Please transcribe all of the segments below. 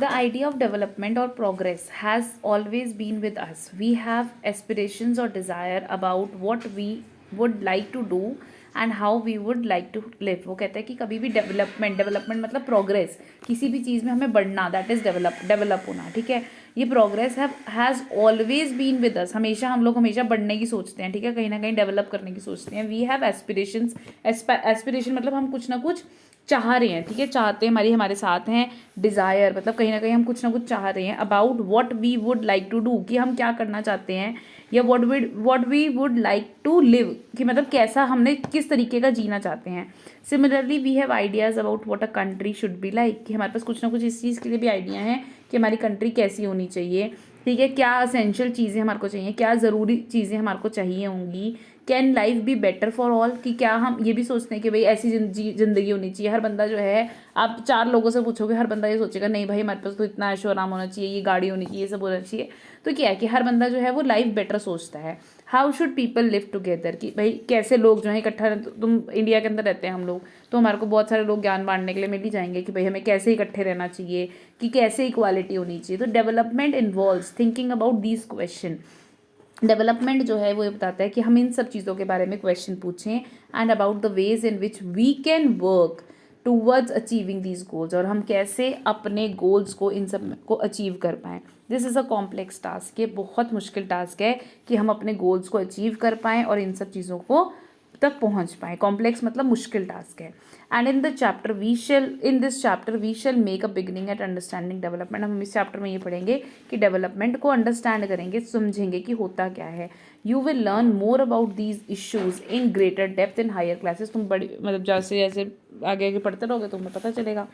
The idea of development or progress has always been with us. We have aspirations or desire about what we would like to do and how we would like to live. वो कहता है कि कभी भी development मतलब progress, किसी भी चीज़ में हमें बढ़ना, दैट इज़ डेवलप होना, ठीक है. ये progress has always been with us. हम लोग हमेशा बढ़ने की सोचते हैं, ठीक है, कहीं ना कहीं डेवलप करने की सोचते हैं. We have aspirations. एस्पिरेशन मतलब हम कुछ ना कुछ चाह रहे हैं, ठीक है, चाहते हैं, हमारे साथ हैं. डिज़ायर मतलब कहीं ना कहीं हम कुछ ना कुछ चाह रहे हैं. About what we would like to do, कि हम क्या करना चाहते हैं, या what we would like to live, कि मतलब कैसा हमने किस तरीके का जीना चाहते हैं. Similarly we have ideas about what a country should be like, कि हमारे पास कुछ ना कुछ इस चीज़ के लिए भी आइडिया हैं कि हमारी कंट्री कैसी होनी चाहिए, ठीक है, क्या असेंशियल चीज़ें हमारे को चाहिए, क्या ज़रूरी चीज़ें हमारे को चाहिए होंगी. Can life be better for all, कि क्या हम ये भी सोचते हैं कि भाई ऐसी ज़िंदगी होनी चाहिए. हर बंदा जो है, आप 4 लोगों से पूछोगे, हर बंदा ये सोचेगा नहीं भाई हमारे पास तो इतना ऐशो आराम होना चाहिए, ये गाड़ी होनी चाहिए, ये सब होना चाहिए. तो क्या है कि हर बंदा जो है वो लाइफ बेटर सोचता है. How should people live together, कि भाई कैसे लोग जो है इकट्ठा. तुम इंडिया के अंदर रहते हैं हम लोग, तो हमारे को बहुत सारे लोग ज्ञान बांटने के लिए मिल ही जाएंगे कि भाई हमें कैसे इकट्ठे रहना चाहिए, कि कैसे इक्वालिटी होनी चाहिए. तो development involves thinking about these question. Development जो है वो ये बताता है कि हम इन सब चीज़ों के बारे में क्वेश्चन पूछें, and about the ways in which we can work towards achieving these goals, और हम कैसे अपने गोल्स को, इन सब को अचीव कर पाएँ. This is a complex task. ये बहुत मुश्किल टास्क है कि हम अपने गोल्स को अचीव कर पाएँ और इन सब चीज़ों को तक पहुंच पाएँ. कॉम्प्लेक्स मतलब मुश्किल टास्क है. And in this chapter we shall make a beginning at understanding development. हम इस चैप्टर में ये पढ़ेंगे कि डेवलपमेंट को अंडरस्टैंड करेंगे, समझेंगे कि होता क्या है. You will learn more about these issues in greater depth in higher classes. तुम बड़ी मतलब जैसे जैसे आगे आगे पढ़ते रहोगे तो तुम्हें पता चलेगा.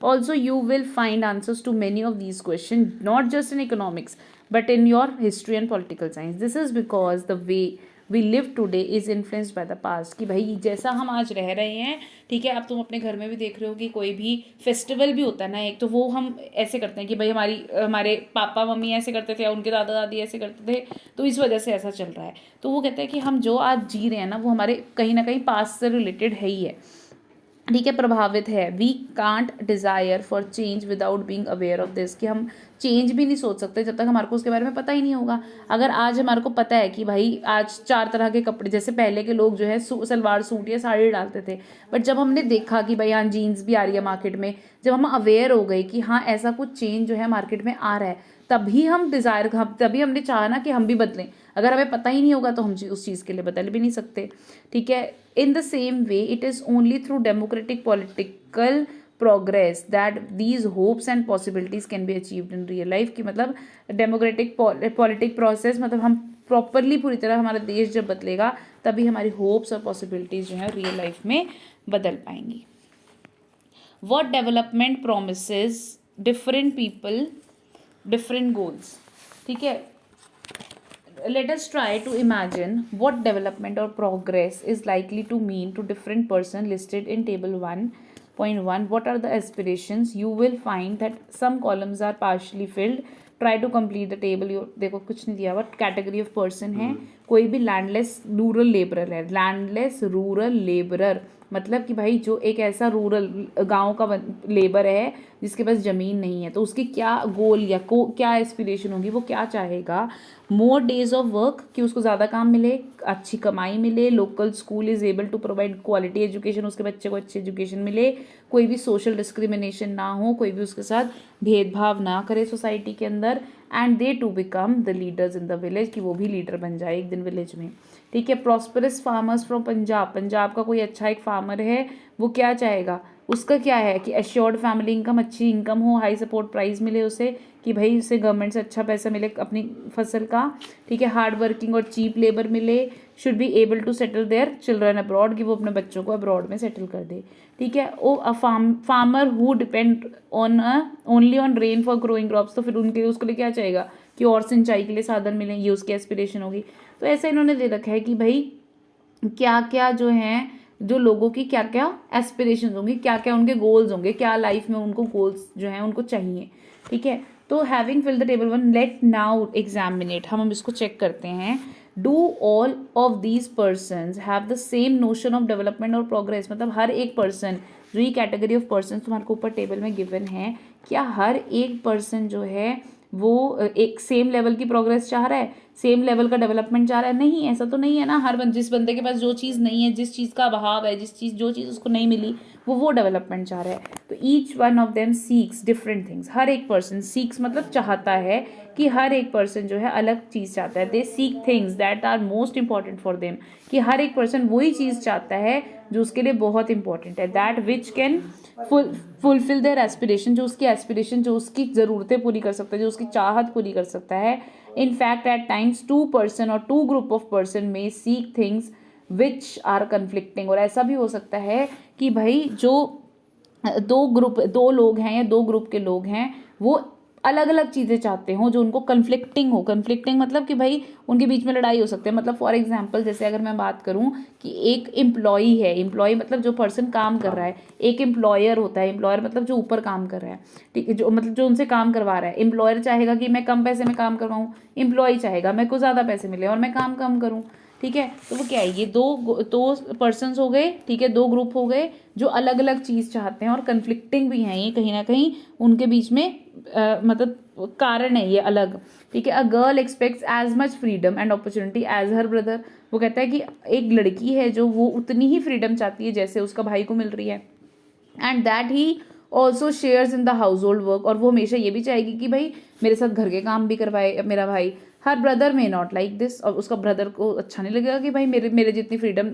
Also you will find answers to many of these questions, not just in economics but in your history and political science. This is because the way we live today is influenced by the past. कि भाई जैसा हम आज रह रहे हैं, ठीक है, अब तुम अपने घर में भी देख रहे हो कि कोई भी फेस्टिवल भी होता है ना, एक तो वो हम ऐसे करते हैं कि भाई हमारे पापा मम्मी ऐसे करते थे या उनके दादा दादी ऐसे करते थे, तो इस वजह से ऐसा चल रहा है. तो वो कहते हैं कि हम जो आज जी रहे हैं ना, वो हमारे कहीं ना कहीं पास्ट से रिलेटेड है ही है, ठीक है, प्रभावित है. We can't desire for change without being aware of this, कि हम चेंज भी नहीं सोच सकते जब तक हमारे को उसके बारे में पता ही नहीं होगा. अगर आज हमारे को पता है कि भाई आज 4 तरह के कपड़े, जैसे पहले के लोग जो है सलवार सूट या साड़ी डालते थे, बट जब हमने देखा कि भाई हाँ जीन्स भी आ रही है मार्केट में, जब हम अवेयर हो गए कि हाँ ऐसा कुछ चेंज जो है मार्केट में आ रहा है, तभी हमने चाहा ना कि हम भी बदलें. अगर हमें पता ही नहीं होगा तो हम उस चीज़ के लिए बदल भी नहीं सकते, ठीक है. In the same way, it is only through democratic political progress that these hopes and possibilities can be achieved in real life. कि मतलब डेमोक्रेटिक पॉलिटिक प्रोसेस, मतलब हम प्रॉपरली पूरी तरह हमारा देश जब बदलेगा तभी हमारी होप्स और पॉसिबिलिटीज़ जो है रियल लाइफ में बदल पाएंगी. What development promises different people different goals, ठीक है. Let us try to imagine what development or progress is likely to mean to different person listed in table 1.1. What are the aspirations? You will find that some columns are partially filled. Try to complete the table. देखो कुछ नहीं दिया हुआ. Category of person है, कोई भी landless rural labourer है. Landless rural labourer मतलब कि भाई जो एक ऐसा रूरल गांव का लेबर है जिसके पास ज़मीन नहीं है, तो उसकी क्या गोल या क्या एस्पिरेशन होगी, वो क्या चाहेगा. मोर डेज ऑफ वर्क, कि उसको ज़्यादा काम मिले, अच्छी कमाई मिले. Local school is able to provide quality education, उसके बच्चे को अच्छी एजुकेशन मिले. कोई भी सोशल डिस्क्रिमिनेशन ना हो, कोई भी उसके साथ भेदभाव ना करे सोसाइटी के अंदर. And they to become the leaders in the village, कि वो भी लीडर बन जाए एक दिन विलेज में, ठीक है. प्रॉस्परस फार्मर्स फ्रॉम पंजाब का कोई अच्छा एक फार्मर है, वो क्या चाहेगा, उसका क्या है कि एश्योर्ड फैमिली इनकम, अच्छी इनकम हो, हाई सपोर्ट प्राइस मिले उसे, कि भाई उसे गवर्नमेंट से अच्छा पैसा मिले अपनी फसल का, ठीक है. हार्ड वर्किंग और चीप लेबर मिले. Should be able to settle their children abroad, कि वो अपने बच्चों को अब्रॉड में सेटल कर दे, ठीक है. ओ a farmer who depend on only on rain for growing crops, तो फिर उसके लिए क्या चाहिएगा कि और सिंचाई के लिए साधन मिले, ये उसकी एस्पिरेशन होगी. तो ऐसा इन्होंने दे रखा है कि भाई क्या क्या जो हैं, जो लोगों की क्या क्या एस्पिरेशंस होंगी, क्या क्या उनके गोल्स होंगे, क्या लाइफ में उनको गोल्स जो हैं उनको चाहिए, ठीक है. तो having fill the table 1, let now examine, हम इसको चेक करते हैं. Do all of these persons have the same notion of development और प्रोग्रेस. मतलब हर एक पर्सन, जो ये कैटेगरी ऑफ पर्सन तुम्हारे को ऊपर टेबल में गिवन है, क्या हर एक पर्सन जो है वो एक सेम लेवल की प्रोग्रेस चाह रहा है, सेम लेवल का डेवलपमेंट चाह रहा है? नहीं, ऐसा तो नहीं है ना। जिस बंदे के पास जो चीज़ नहीं है, जिस चीज़ का अभाव है, जो चीज़ उसको नहीं मिली, वो डेवलपमेंट चाह रहा है। तो each one of them seeks different things. हर एक पर्सन, सीक्स मतलब चाहता है, कि हर एक पर्सन जो है अलग चीज़ चाहता है। They seek things that are most important for them, कि हर एक पर्सन वही चीज़ चाहता है जो उसके लिए बहुत इंपॉर्टेंट है। That which can fulfil there aspiration, जो उसकी एस्पिरेशन, जो उसकी ज़रूरतें पूरी कर सकता है, जो उसकी चाहत पूरी कर सकता है। In fact at times two person और two group of person may seek things which are conflicting. और ऐसा भी हो सकता है कि भाई जो दो लोग हैं या दो ग्रुप के लोग हैं, वो अलग अलग चीज़ें चाहते हो जो उनको कन्फ्लिक्टिंग मतलब कि भाई उनके बीच में लड़ाई हो सकती है। मतलब फॉर एग्जांपल, जैसे अगर मैं बात करूं कि एक एम्प्लॉई है, एम्प्लॉय मतलब जो पर्सन काम कर रहा है, एक एम्प्लॉयर होता है, एम्प्लॉयर मतलब जो ऊपर काम कर रहा है, ठीक है, जो मतलब जो उनसे काम करवा रहा है। एम्प्लॉयर चाहेगा कि मैं कम पैसे में काम करवाऊं, एम्प्लॉय चाहेगा मेरे को ज़्यादा पैसे मिले और मैं काम कम करूँ, ठीक है। तो वो क्या है, ये दो पर्सन्स हो गए, ठीक है, दो ग्रुप हो गए जो अलग अलग चीज़ चाहते हैं और कन्फ्लिक्टिंग भी हैं। ये कहीं ना कहीं उनके बीच में मतलब कारण है ये अलग, ठीक है। A girl expects as much freedom and opportunity as her brother. वो कहता है कि एक लड़की है जो वो उतनी ही फ्रीडम चाहती है जैसे उसका भाई को मिल रही है। And that he also shares in the house hold work. और वो हमेशा ये भी चाहेगी कि भाई मेरे साथ घर के काम भी करवाए मेरा भाई। Her brother may not like this. और उसका ब्रदर को अच्छा नहीं लगेगा कि भाई मेरे जितनी फ्रीडम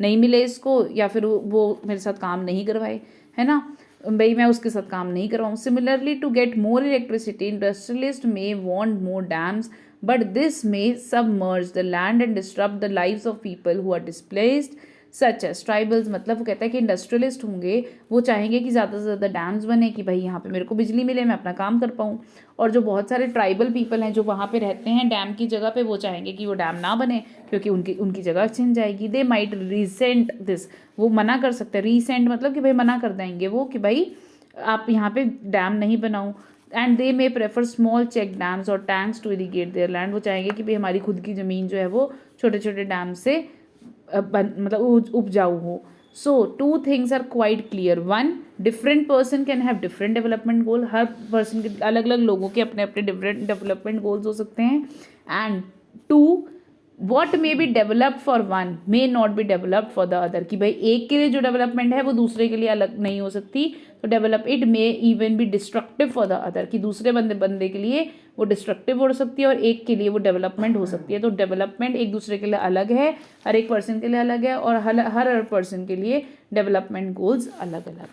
नहीं मिले इसको, या फिर वो मेरे साथ काम नहीं करवाए, है ना, भाई मैं उसके साथ काम नहीं करवाऊँ। Similarly to get more electricity industrialist may want more dams, but this may submerge the land and disturb the lives of people who are displaced such as tribals. मतलब वो कहता है कि इंडस्ट्रियलिस्ट होंगे, वो चाहेंगे कि ज़्यादा से ज़्यादा डैम्स बने कि भाई यहाँ पे मेरे को बिजली मिले, मैं अपना काम कर पाऊँ। और जो बहुत सारे ट्राइबल पीपल हैं जो वहाँ पे रहते हैं डैम की जगह पे, वो चाहेंगे कि वो डैम ना बने क्योंकि उनकी जगह छिन जाएगी। They might recent this. वो मना कर सकते हैं, रीसेंट मतलब कि भाई मना कर देंगे वो कि भाई आप यहाँ पे डैम नहीं बनाऊँ। And they may prefer small check dams और tanks to irrigate their land. वो चाहेंगे कि भाई हमारी खुद की ज़मीन जो है वो छोटे छोटे डैम से मतलब उपजाऊ हो। So two things are quite clear. One, different person can have different development goal. हर पर्सन के अलग अलग लोगों के अपने अपने डिफरेंट डेवलपमेंट गोल्स हो सकते हैं। And two, what may be developed for one may not be developed for the other. कि भाई एक के लिए जो डेवलपमेंट है वो दूसरे के लिए अलग नहीं हो सकती। तो develop it may even be destructive for the other, कि दूसरे बंदे के लिए वो डिस्ट्रक्टिव हो सकती है और एक के लिए वो डेवलपमेंट हो सकती है। तो डेवलपमेंट एक दूसरे के लिए अलग है, हर एक पर्सन के लिए अलग है, और हर पर्सन के लिए डेवलपमेंट गोल्स अलग अलग।